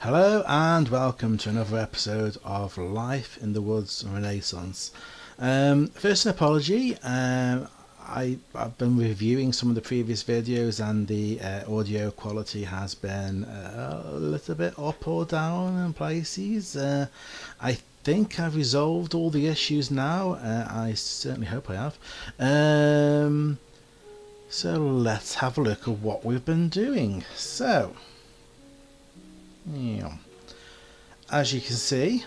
Hello and welcome to another episode of Life in the Woods Renaissance. First, an apology. I've been reviewing some of the previous videos and the audio quality has been a little bit up or down in places. I think I've resolved all the issues now. I certainly hope I have. So let's have a look at what we've been doing. So, yeah. As you can see,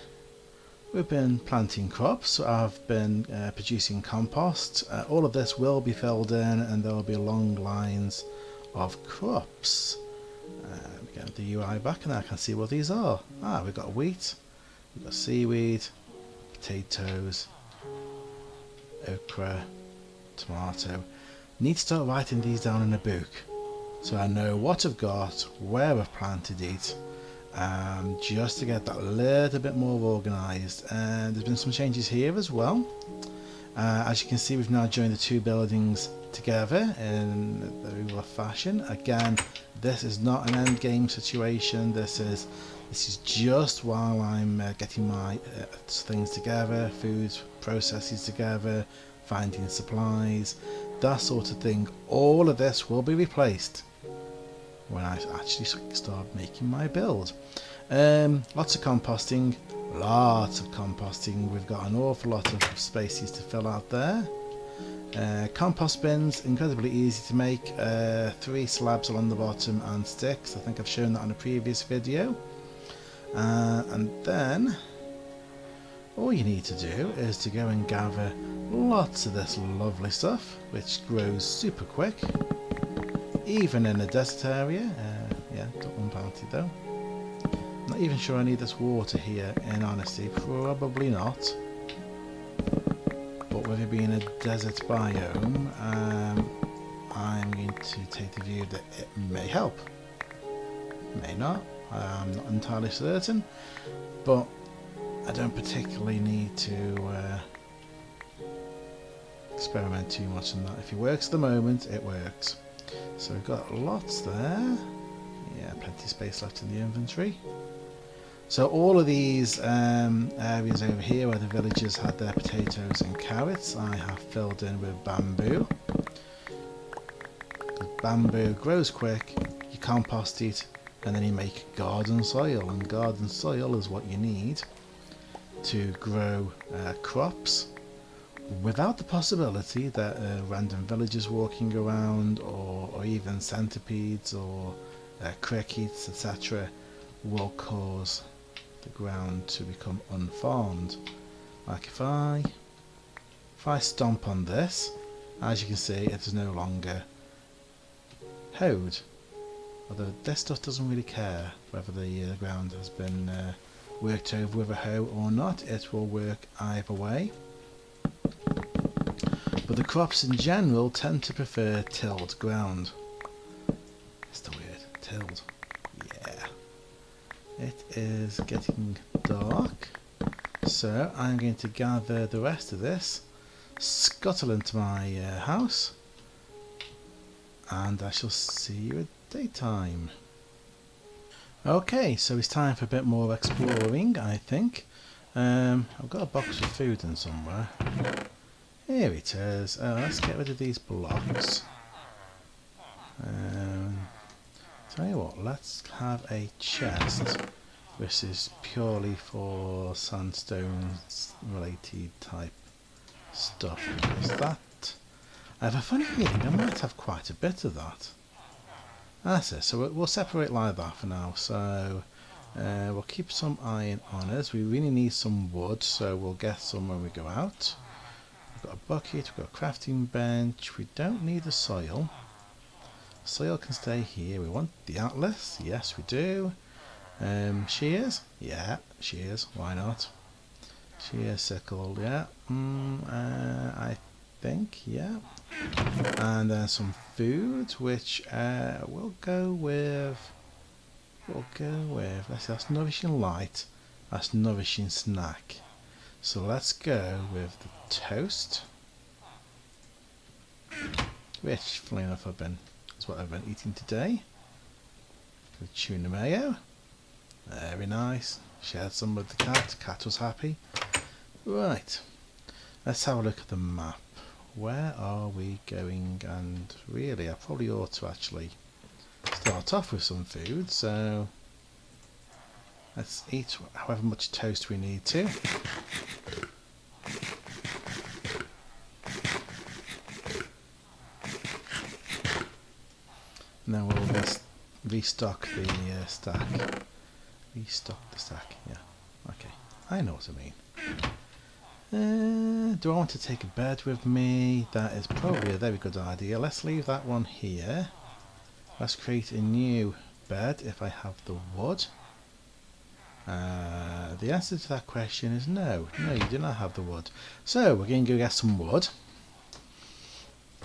we've been planting crops. I've been producing compost. All of this will be filled in and there will be long lines of crops. We get the UI back and I can see what these are. We've got wheat, we've got seaweed, potatoes, okra, tomato. Need to start writing these down in a book so I know what I've got, where I've planted it, just to get that a little bit more organised. And there's been some changes here as well. As you can see, we've now joined the two buildings together in the regular fashion. Again, this is not an end game situation. This is just while I'm getting my things together, food processes together, finding supplies, that sort of thing. All of this will be replaced when I actually start making my build. Lots of composting, We've got an awful lot of spaces to fill out there. Compost bins, incredibly easy to make. 3 slabs along the bottom and sticks. I think I've shown that on a previous video. And then all you need to do is to go and gather lots of this lovely stuff, which grows super quick, even in a desert area. Yeah, got one planted though. Not even sure I need this water here, in honesty, probably not. But with it being a desert biome, I'm going to take the view that it may help. May not, I'm not entirely certain, but I don't particularly need to experiment too much on that. If it works at the moment, it works. So we've got lots there. Yeah, plenty of space left in the inventory. So all of these areas over here where the villagers had their potatoes and carrots, I have filled in with bamboo. Bamboo grows quick, you compost it, and then you make garden soil. And garden soil is what you need to grow crops without the possibility that random villagers walking around or even centipedes or crickets, etc., will cause the ground to become unfarmed. Like if I stomp on this, as you can see, it is no longer hoed. Although this stuff doesn't really care whether the ground has been worked over with a hoe or not, it will work either way. But the crops in general tend to prefer tilled ground. That's the word, tilled. Yeah. It is getting dark, so I'm going to gather the rest of this, scuttle into my house, and I shall see you at daytime. Okay, so it's time for a bit more exploring, I think. I've got a box of food in somewhere. Here it is. Let's get rid of these blocks. Tell you what, let's have a chest which is purely for sandstone related type stuff, because that, I have a funny feeling I might have quite a bit of that. That's it, so we'll separate like that for now. So we'll keep some iron on us. We really need some wood, so we'll get some when we go out. We've got a bucket, we've got a crafting bench. We don't need the soil. Soil can stay here. We want the atlas. Yes, we do. Shears? Yeah, shears. Why not? Shears, sickle. Yeah. I think. Yeah. And then some food, which we'll go with. Let's see. That's nourishing light. That's nourishing snack. So let's go with the toast, which, funnily enough, is what I've been eating today, with tuna mayo. Very nice. Shared some with the cat. Cat was happy. Right. Let's have a look at the map. Where are we going? And really, I probably ought to actually start off with some food. So let's eat however much toast we need to. And then we'll restock the stack. Restock the stack, yeah. Okay, I know what I mean. Do I want to take a bed with me? That is probably a very good idea. Let's leave that one here. Let's create a new bed if I have the wood. The answer to that question is no. No, you do not have the wood. So we're going to go get some wood.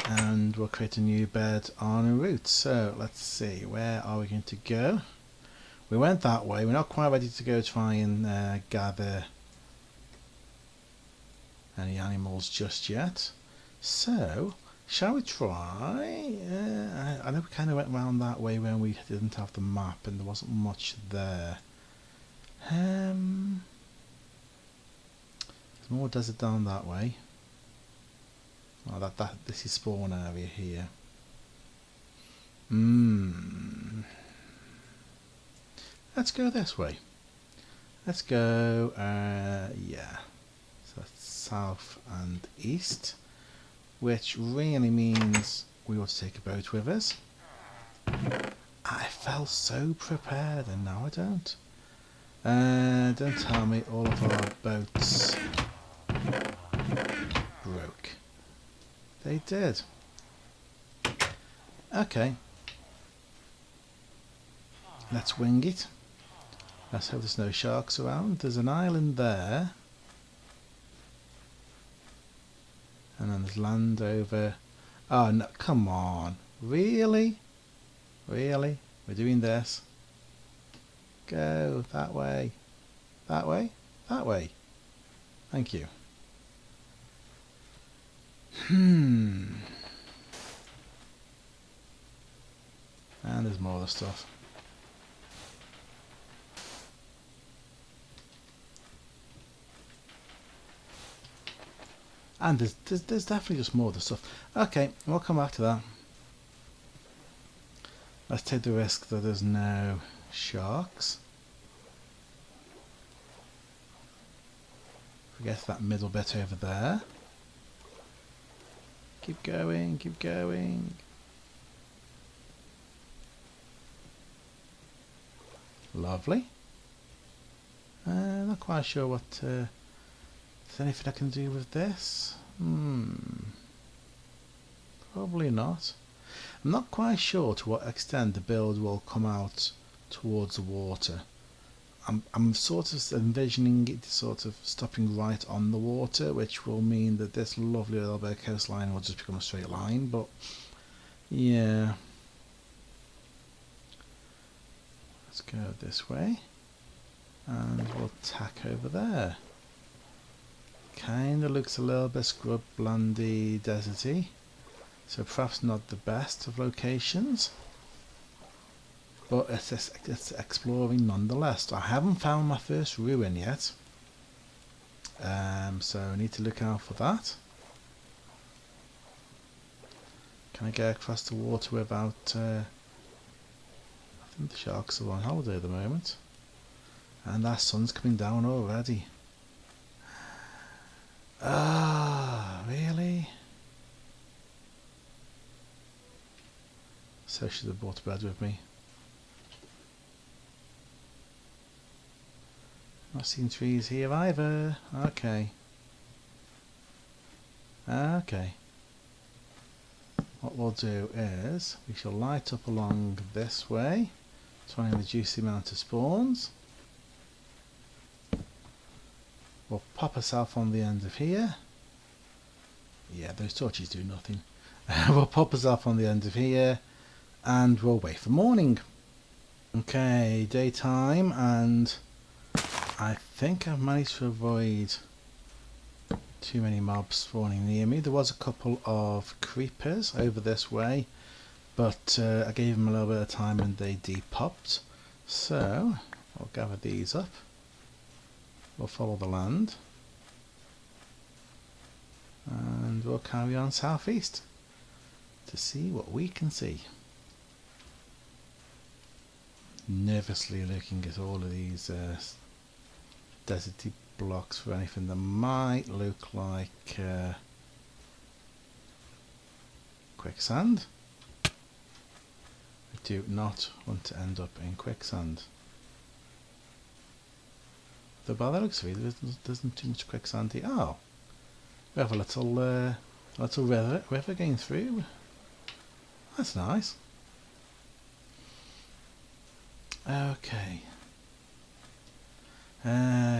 And we'll create a new bed en route. So let's see, where are we going to go? We went that way. We're not quite ready to go try and gather any animals just yet. So shall we try? I know we kind of went round that way when we didn't have the map and there wasn't much there. There's more desert down that way. Oh, this is spawn area here. Let's go this way. Let's go, yeah. So that's south and east, which really means we ought to take a boat with us. I felt so prepared and now I don't. Don't tell me all of our boats broke. They did. Okay. Let's wing it. Let's hope there's no sharks around. There's an island there. And then there's land over. Oh no, come on. Really? Really? We're doing this? Go that way. That way? That way. Thank you. And there's more of the stuff. And there's definitely just more of the stuff. Okay, we'll come back to that. Let's take the risk that there's no sharks. Forget that middle bit over there. Keep going, keep going. Lovely. Not quite sure what. Is there anything I can do with this? Probably not. I'm not quite sure to what extent the build will come out towards the water. I'm sort of envisioning it sort of stopping right on the water, which will mean that this lovely little bit of coastline will just become a straight line, but yeah. Let's go this way and we'll tack over there. Kinda looks a little bit scrublandy, deserty, so perhaps not the best of locations. But it's exploring nonetheless. I haven't found my first ruin yet, so I need to look out for that. Can I get across the water without... I think the sharks are on holiday at the moment. And that sun's coming down already. Ah, really? So I should have brought a bed with me. Not seen trees here either. Okay. Okay. What we'll do is we shall light up along this way, try and reduce the amount of spawns. We'll pop ourselves on the end of here. Yeah, those torches do nothing. We'll pop ourselves on the end of here and we'll wait for morning. Okay, daytime, and I think I've managed to avoid too many mobs spawning near me. There was a couple of creepers over this way, but I gave them a little bit of time and they depopped. So We'll gather these up. We'll follow the land. And we'll carry on southeast to see what we can see. Nervously looking at all of these deserty blocks for anything that might look like quicksand. We do not want to end up in quicksand. Though by the looks of it, there isn't too much quicksand here. Oh, we have a little river going through. That's nice. Okay.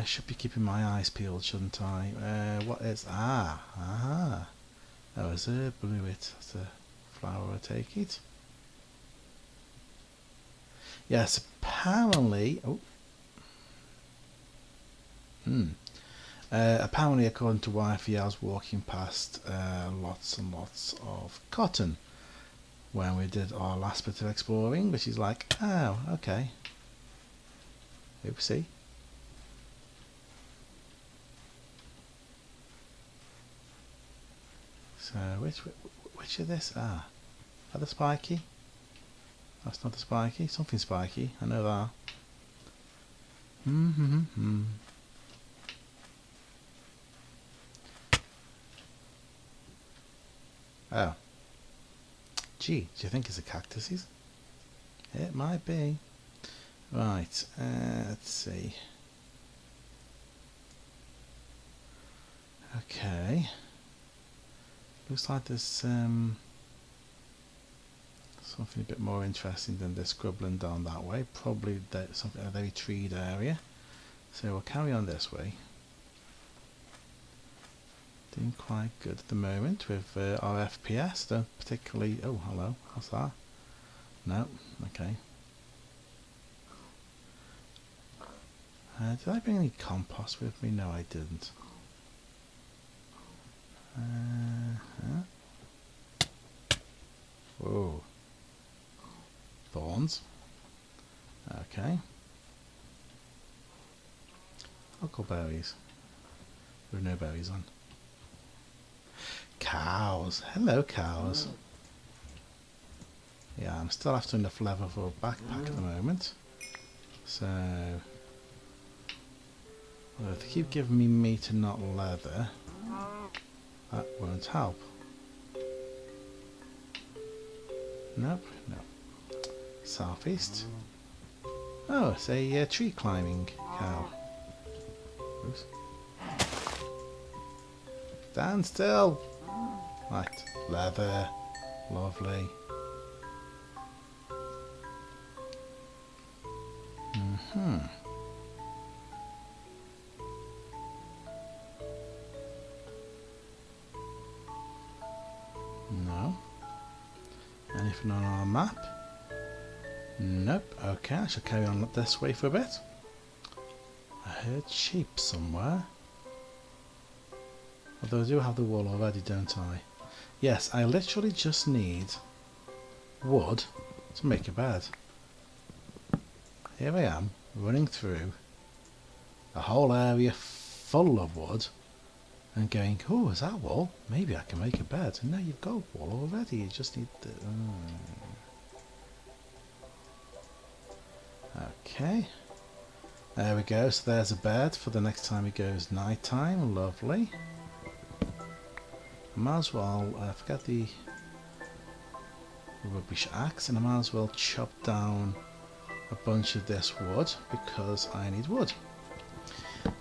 Should be keeping my eyes peeled, shouldn't I? What is... Ah. That was a bluet. That's a flower, I take it. Yes, apparently... Oh. Apparently, according to Wifey, I was walking past lots and lots of cotton when we did our last bit of exploring, but she's like, oh, okay. Oopsie. So, which of this? Ah, is that the spiky? That's not the spiky. Something spiky. I know that. Oh. Gee, do you think it's a cactuses? It might be. Right, let's see. Okay. Looks like there's something a bit more interesting than this scrubbling down that way. Probably something a very treed area. So we'll carry on this way. Doing quite good at the moment with our FPS. Don't particularly... Oh, hello. What's that? No. Okay. Did I bring any compost with me? No, I didn't. Whoa. Thorns. Okay. Huckleberries. There are no berries on. Cows. Hello, cows. Yeah, I'm still after enough leather for a backpack at the moment. So... Well, if they keep giving me meat and not leather, that won't help. Nope, no. Southeast. Oh, it's a tree climbing cow. Oops. Stand still! Right, leather. Lovely. No. Anything on our map? Nope. Okay, I shall carry on this way for a bit. I heard sheep somewhere. Although I do have the wool already, don't I? Yes, I literally just need wood to make a bed. Here I am, running through a whole area full of wood and going, oh, is that wool? Maybe I can make a bed. And now you've got wool already, you just need the... Okay. There we go, so there's a bed for the next time it goes night time. Lovely. I might as well, forget the rubbish axe, and I might as well chop down a bunch of this wood because I need wood.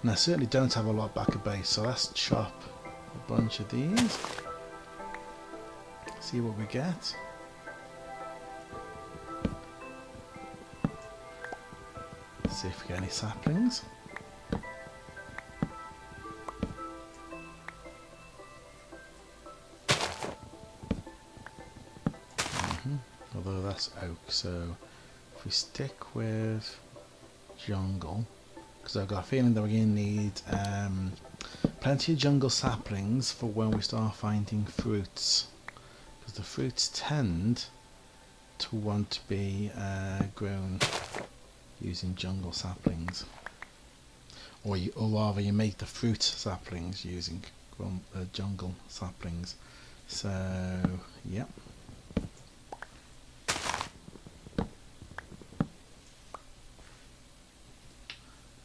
And I certainly don't have a lot back at base, so let's chop a bunch of these. See what we get. See if we get any saplings. Although that's oak, so if we stick with jungle, because I've got a feeling that we're going to need plenty of jungle saplings for when we start finding fruits, because the fruits tend to want to be grown using jungle saplings, or rather you make the fruit saplings using jungle saplings. So yep.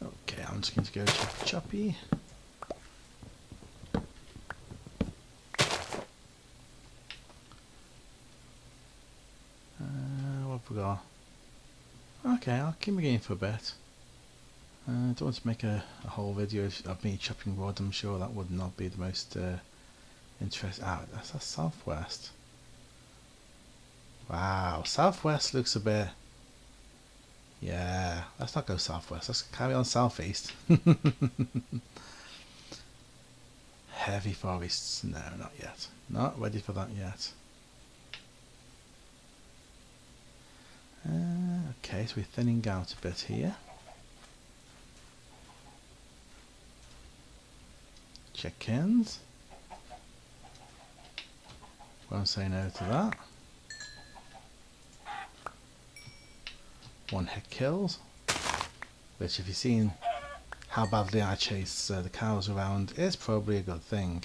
Okay, I'm just going to go to Choppy. What have we got? Okay, I'll keep my game for a bit. I don't want to make a whole video of me chopping wood. I'm sure that would not be the most interesting. That's a southwest. Wow, southwest looks a bit. Yeah, let's not go southwest. Let's carry on southeast. Heavy forests. No, not yet. Not ready for that yet. Okay, so we're thinning out a bit here. Chickens. Won't say no to that. 1 hit kills, which if you've seen how badly I chase the cows around is probably a good thing.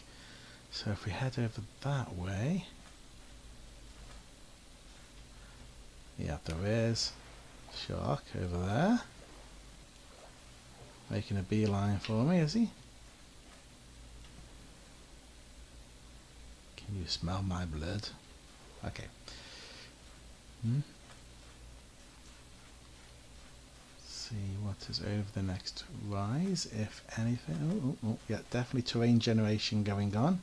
So if we head over that way, yeah, there is shark over there, making a beeline for me, is he? Can you smell my blood? Okay. See what is over the next rise, if anything. Oh, yeah, definitely terrain generation going on.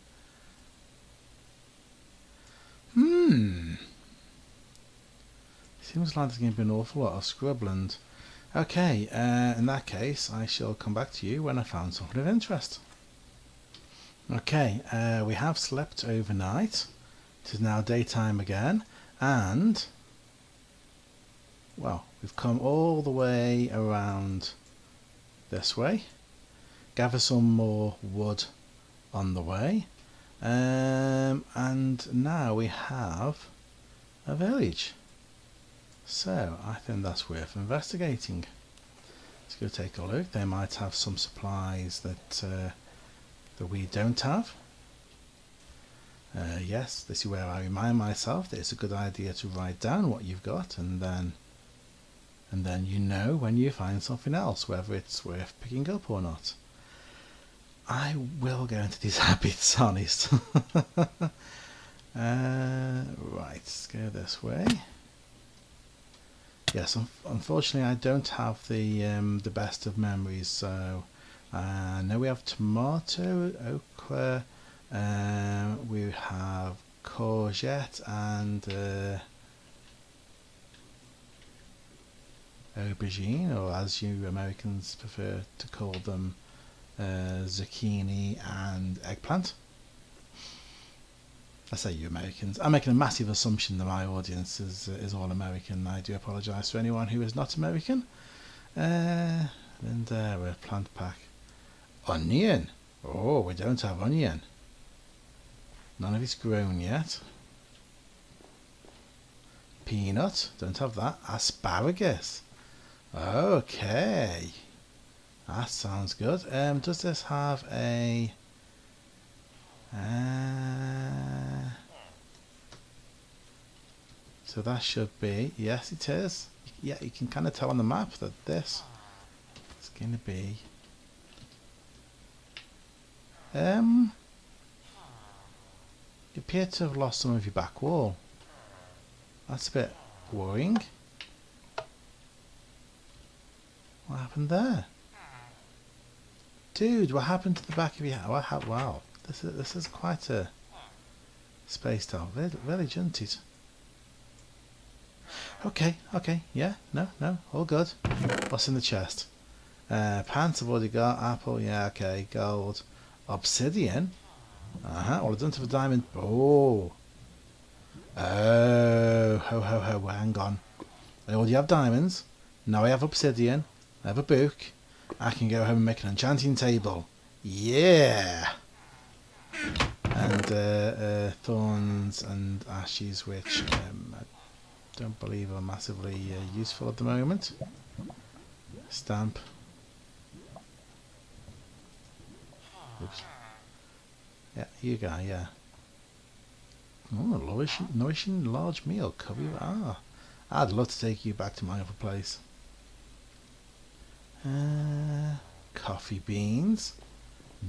Seems like there's going to be an awful lot of scrubland. Okay, in that case, I shall come back to you when I found something of interest. Okay, we have slept overnight. It is now daytime again, and well, we've come all the way around this way. Gather some more wood on the way, and now we have a village. So I think that's worth investigating. Let's go take a look. They might have some supplies that we don't have. Yes, this is where I remind myself that it's a good idea to write down what you've got, and then you know when you find something else whether it's worth picking up or not. I will go into these habits, honest. Right, let's go this way. Yes, unfortunately I don't have the best of memories, so I know we have tomato, okra, we have courgette and aubergine, or as you Americans prefer to call them, zucchini and eggplant. I say you Americans. I'm making a massive assumption that my audience is all American. I do apologise to anyone who is not American. And we're plant pack. Onion. Oh, we don't have onion. None of it's grown yet. Peanut. Don't have that. Asparagus. Okay. That sounds good. Does this have a... so that should be... Yes, it is. Yeah, you can kind of tell on the map that this is going to be... you appear to have lost some of your back wall. That's a bit worrying. What happened there? Dude, what happened to the back of your house? Wow, this is quite a spaced out village, isn't it? Okay, yeah, no, all good. What's in the chest? Pants I've already got, apple, yeah, okay, gold. Obsidian? Well, I don't have a diamond. Oh, ho, hang on. I already have diamonds. Now I have obsidian. I have a book. I can go home and make an enchanting table. Yeah! And thorns and ashes, which I don't believe are massively useful at the moment. Stamp. Oops. Yeah, you go, yeah. Oh, nourishing large meal. Curry. Ah, I'd love to take you back to my other place. Coffee beans.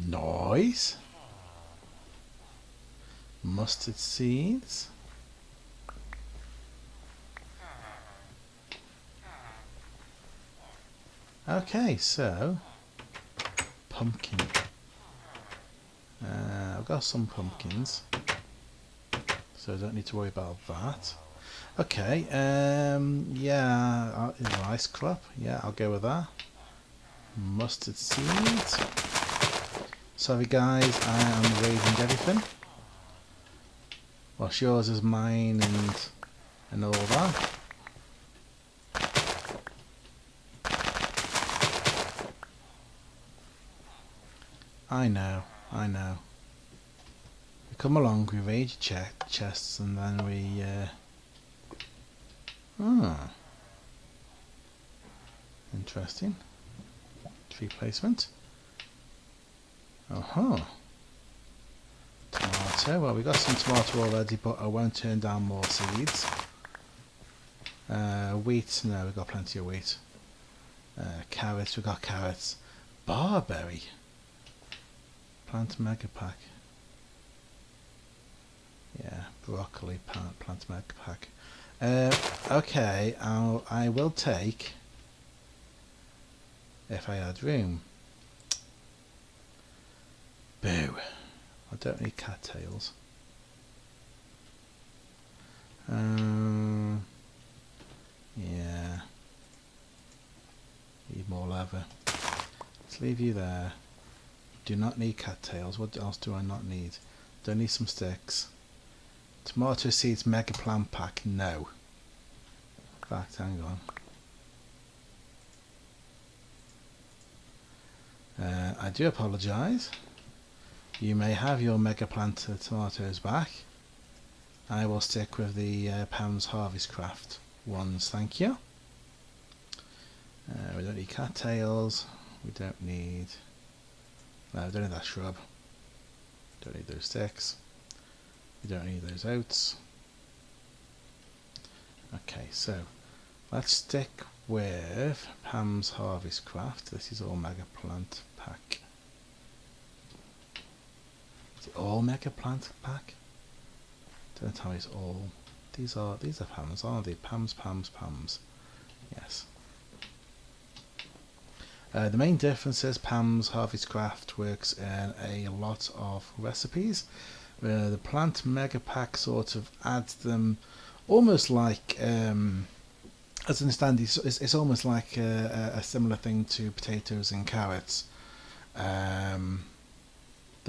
Nice. Mustard seeds. Okay, so pumpkin. I've got some pumpkins, so I don't need to worry about that. Okay, yeah, rice crop. Yeah, I'll go with that. Mustard seeds. Sorry guys, I am raiding everything. What's yours is mine and all that. I know. We come along, we raid your chests, and then we interesting. Tree placement. Tomato. Well, we got some tomato already, but I won't turn down more seeds. Wheat. No, we've got plenty of wheat. Carrots. We got carrots. Barberry. Plant mega pack. Yeah, broccoli plant mega pack. Okay, I will take, if I had room. Boo. I don't need cattails. Yeah. Need more leather. Let's leave you there. Do not need cattails. What else do I not need? Don't need some sticks. Tomato seeds mega plant pack. No. In fact, hang on. I do apologise. You may have your mega plant tomatoes back. I will stick with the Pam's Harvest Craft ones, thank you. We don't need cattails. We don't need. No, we don't need that shrub. Don't need those sticks. We don't need those oats. Okay, so let's stick with Pam's Harvest Craft. This is all mega plant pack. Is it all mega plant pack? Don't tell me it's all. These are Pam's, aren't they? Pam's. Yes. The main difference is Pam's Harvest Craft works in a lot of recipes. The plant mega pack sort of adds them almost like, as I understand, it's almost like a similar thing to potatoes and carrots. They're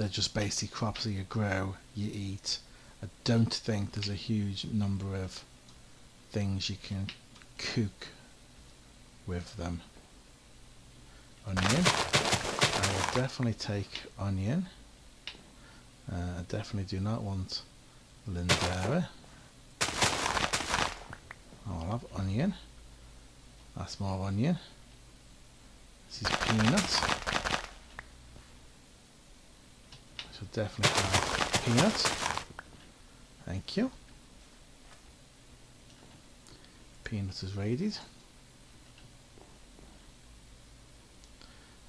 just basic crops that you grow, you eat. I don't think there's a huge number of things you can cook with them. Onion. I will definitely take onion. I definitely do not want Lindera. I'll have onion. That's more onion. This is peanuts. I should definitely have peanuts. Thank you. Peanuts is raided.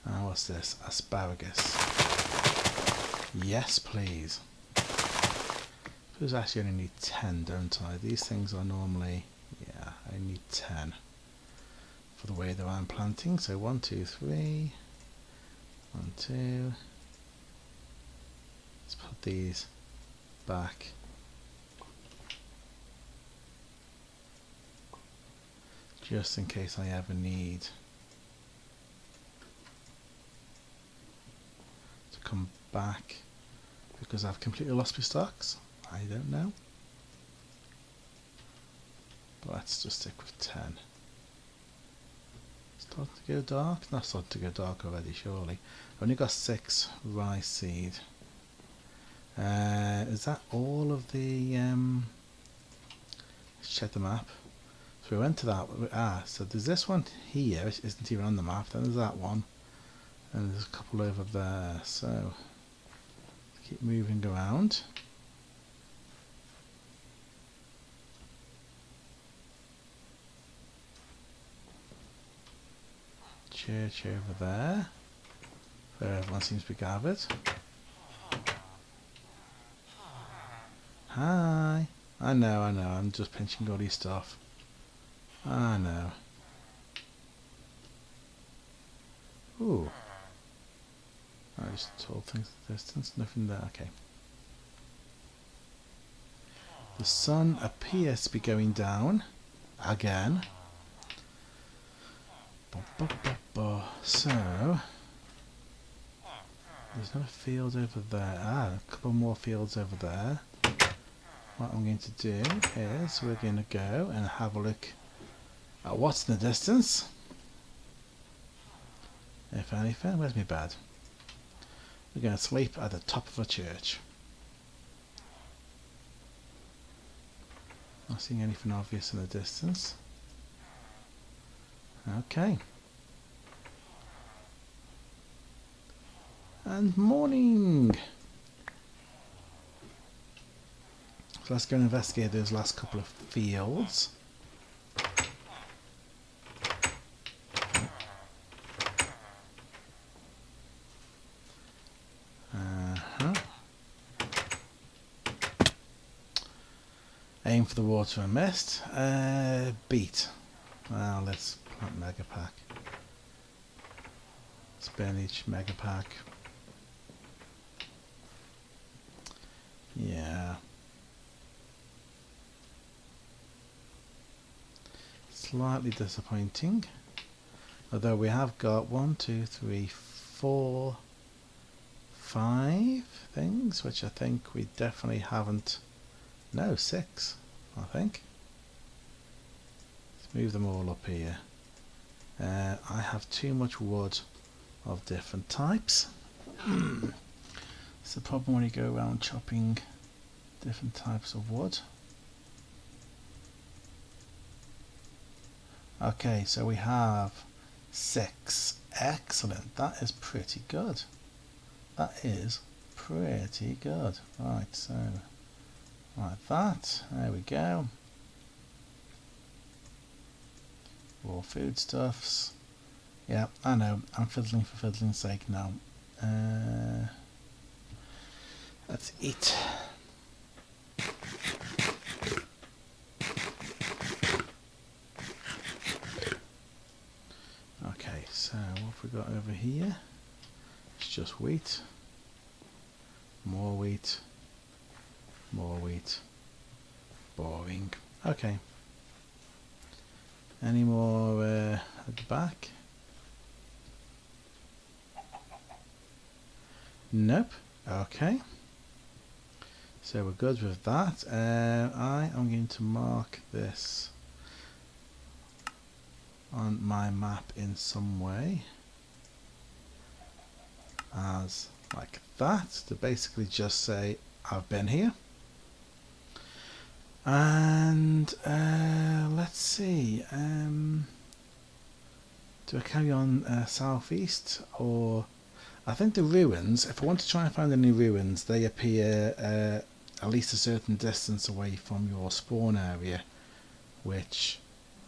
And what's this? Asparagus. Yes, please. Because I actually only need 10, don't I? These things are normally, yeah, I need 10 for the way that I'm planting. So 1, 2, 3. 1, 2. Let's put these back. Just in case I ever need to come back, because I've completely lost my stocks. I don't know. But let's just stick with 10. Starting to go dark? Not starting to go dark already, surely. I've only got 6 rice seed. Is that all of the let's check the map. So we went to that, so there's this one here, which isn't even on the map, then there's that one, and there's a couple over there, so keep moving around. Church over there, where everyone seems to be gathered. Hi. I know, I'm just pinching all these stuff. I know. Ooh. I just told things at a distance, nothing there, okay. The sun appears to be going down again. So there's another field over there. A couple more fields over there. What I'm going to do is we're going to go and have a look at what's in the distance. If anything, where's my bed? We're going to sleep at the top of a church. Not seeing anything obvious in the distance. Okay. And morning! So let's go and investigate those last couple of fields. Aim for the water and mist. Beat. Well, let's plant mega pack. Spinach mega pack. Yeah. Slightly disappointing. Although we have got 1, 2, 3, 4, 5 things, which I think we definitely haven't. No, 6, I think. Let's move them all up here. I have too much wood of different types. It's the problem when you go around chopping different types of wood. Okay, so we have 6. Excellent. That is pretty good. That is pretty good. Right, so like that. There we go. More foodstuffs. Yeah, I know. I'm fiddling for fiddling's sake now. Let's eat. Okay, so what have we got over here? It's just wheat. More wheat. More wheat. Boring. Okay. Any more at the back? Nope. Okay. So we're good with that. I am going to mark this on my map in some way as like that, to basically just say I've been here. And let's see, do I carry on southeast, or I think the ruins, if I want to try and find any ruins, they appear at least a certain distance away from your spawn area, which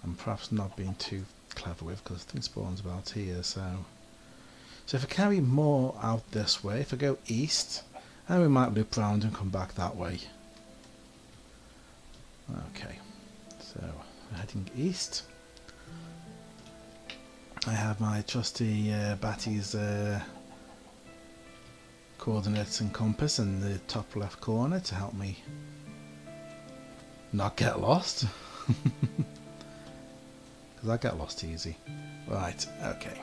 I'm perhaps not being too clever with, because I think spawn's about here. So if I carry more out this way, if I go east, and we might loop round and come back that way. Okay, so heading east. I have my trusty Batty's coordinates and compass in the top left corner to help me not get lost. Because I get lost easy. Right, okay.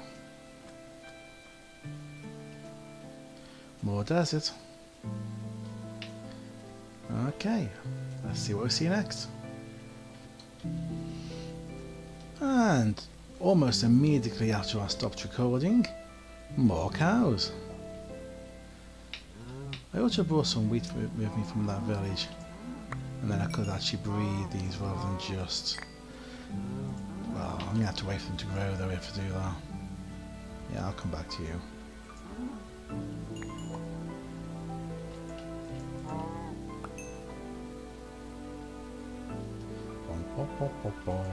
More desert. Okay, let's see what we see next. And almost immediately after I stopped recording, more cows. I ought to have brought some wheat with me from that village, and then I could actually breed these rather than just Well, I'm going to have to wait for them to grow though if I do that. Yeah, I'll come back to you. Bom, bom, bom, bom, bom.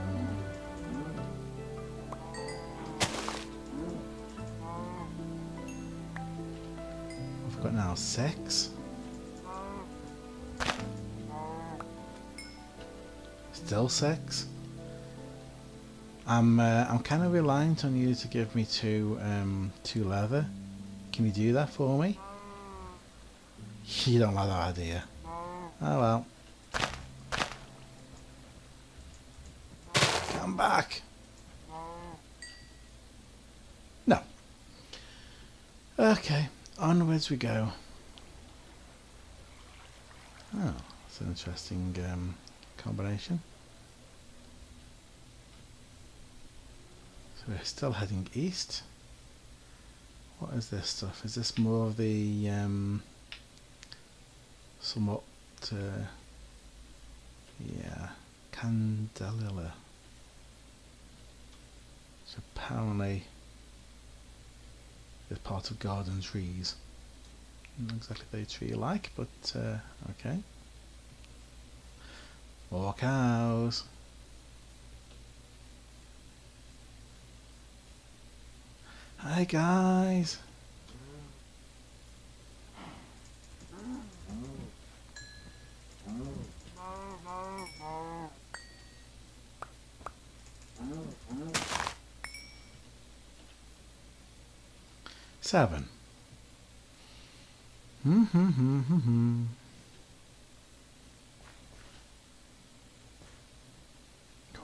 I've got now 6. Still 6. I'm kind of reliant on you to give me two leather. Can you do that for me? You don't like that idea. Oh well. Come back. No. Okay, onwards we go. Oh, that's an interesting combination. So we're still heading east. What is this stuff? Is this more of the somewhat yeah, Candelilla? So apparently it's part of garden trees. Not exactly the tree you like, but okay. More cows. Hi guys. Seven.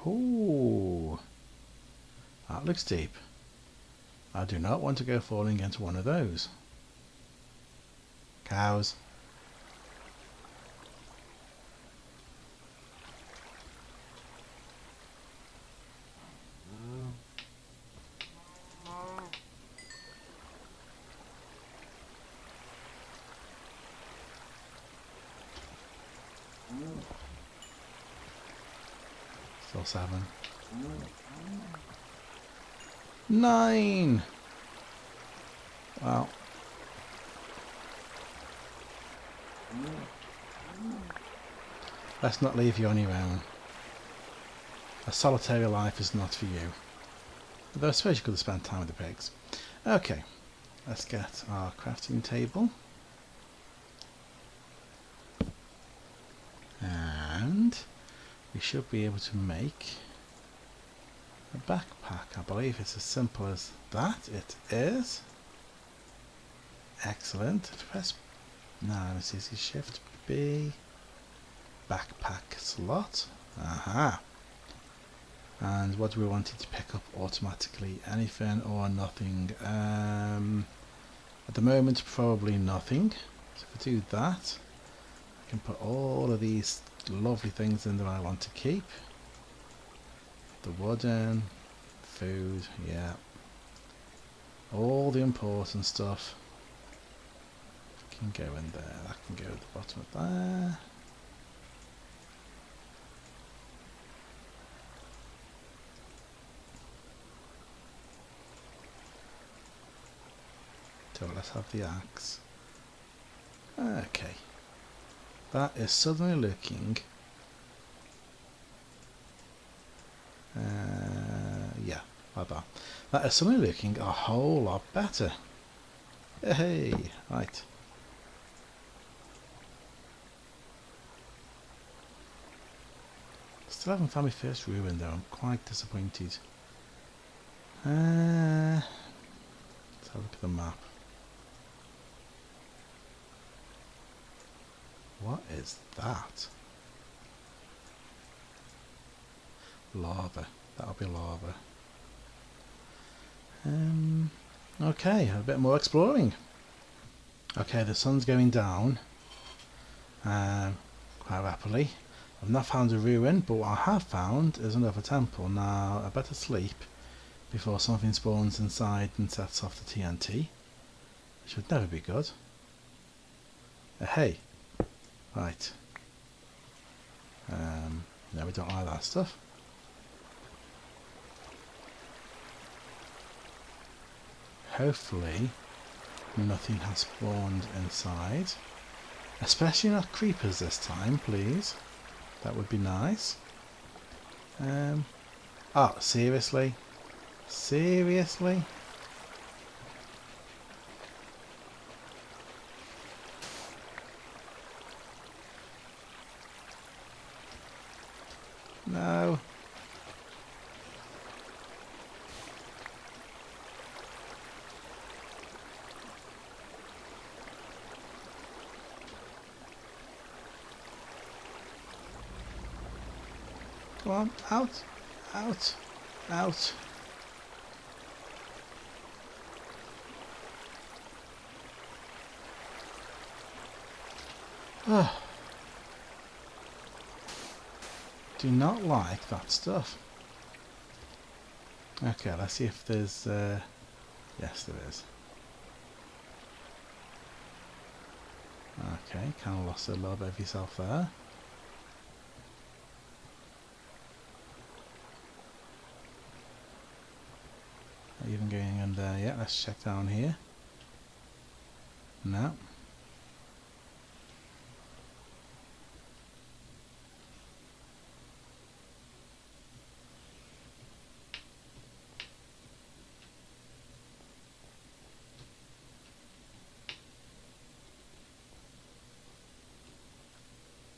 Oh, that looks deep. I do not want to go falling into one of those. Cows. Still 7. 9. Well. Let's not leave you on your own. A solitary life is not for you. Although I suppose you could have spent time with the pigs. Okay, let's get our crafting table. And we should be able to make a backpack. I believe it's as simple as that. It is. Excellent. Press. Now this is Shift B. Backpack slot. Aha. And what do we want it to pick up automatically? Anything or nothing? At the moment, probably nothing. So if I do that, I can put all of these lovely things in that I want to keep. The wooden, food, yeah. All the important stuff can go in there. That can go at the bottom of there. So let's have the axe. Okay. That is suddenly looking yeah, like that. That is suddenly looking a whole lot better. Hey, right. Still haven't found my first ruin though. I'm quite disappointed. Let's have a look at the map. What is that? Lava. That'll be lava. Okay, a bit more exploring. Okay, the sun's going down quite rapidly. I've not found a ruin, but what I have found is another temple. Now, I better sleep before something spawns inside and sets off the TNT. Which would never be good. Hey. Right. No, we don't like that stuff. Hopefully nothing has spawned inside. Especially not creepers this time, please. That would be nice. Oh, seriously? Seriously? No. Come on, out, out, out. Oh. Do not like that stuff. Okay, let's see if there's... yes, there is. Okay, kind of lost a little bit of yourself there. Not even going in there yet. Let's check down here. No.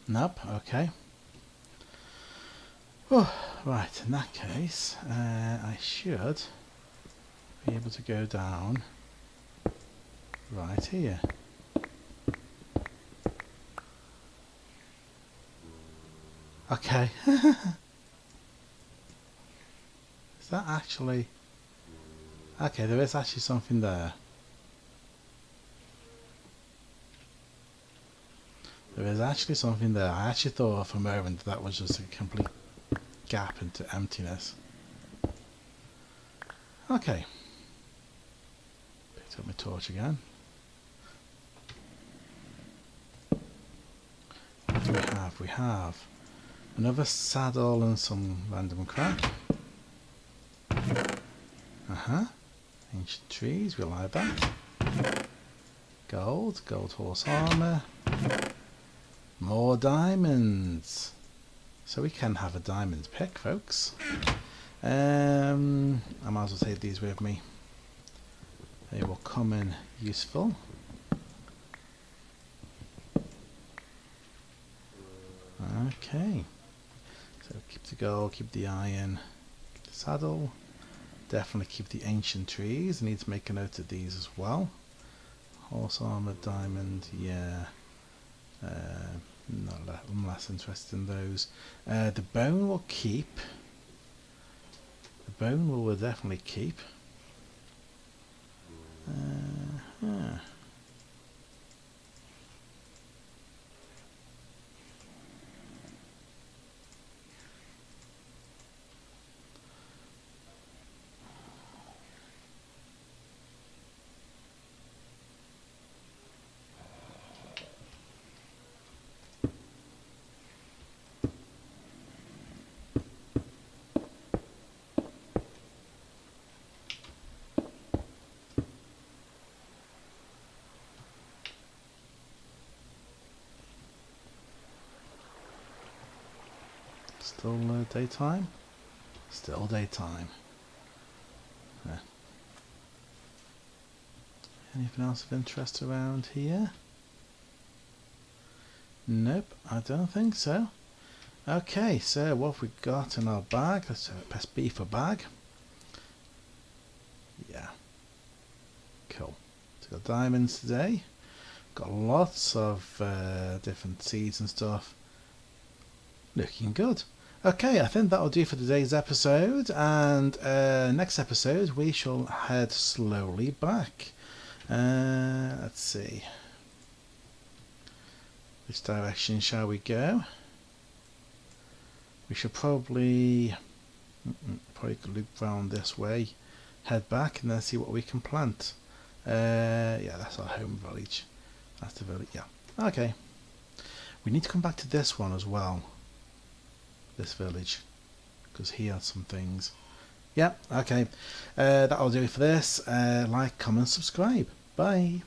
Nope, okay. Oh, right, in that case, I should be able to go down right here. Okay. Is that actually... Okay, there is actually something there. There is actually something there. I actually thought for a moment that was just a complete gap into emptiness. Okay. Picked up my torch again. What do we have? We have another saddle and some random crap. Ancient trees, we like that. Gold horse armour. More diamonds. So we can have a diamond pick, folks. I might as well take these with me. They will come in useful. Okay. So keep the gold, keep the iron, keep the saddle. Definitely keep the ancient trees. I need to make a note of these as well. Horse armor, diamond, yeah. I'm less interested in those. The bone will keep. The bone will definitely keep. Yeah. Still daytime? Still daytime. Yeah. Anything else of interest around here? Nope, I don't think so. Okay, so what have we got in our bag? Let's press B for bag. Yeah. Cool. So got diamonds today. Got lots of different seeds and stuff. Looking good. Okay, I think that'll do for today's episode, and next episode we shall head slowly back. Let's see. Which direction shall we go? We should probably loop round this way, head back, and then see what we can plant. Yeah, that's our home village. That's the village, yeah. Okay. We need to come back to this one as well. This village, because he had some things. Yeah, okay. That'll do it for this. Like, comment, subscribe. Bye.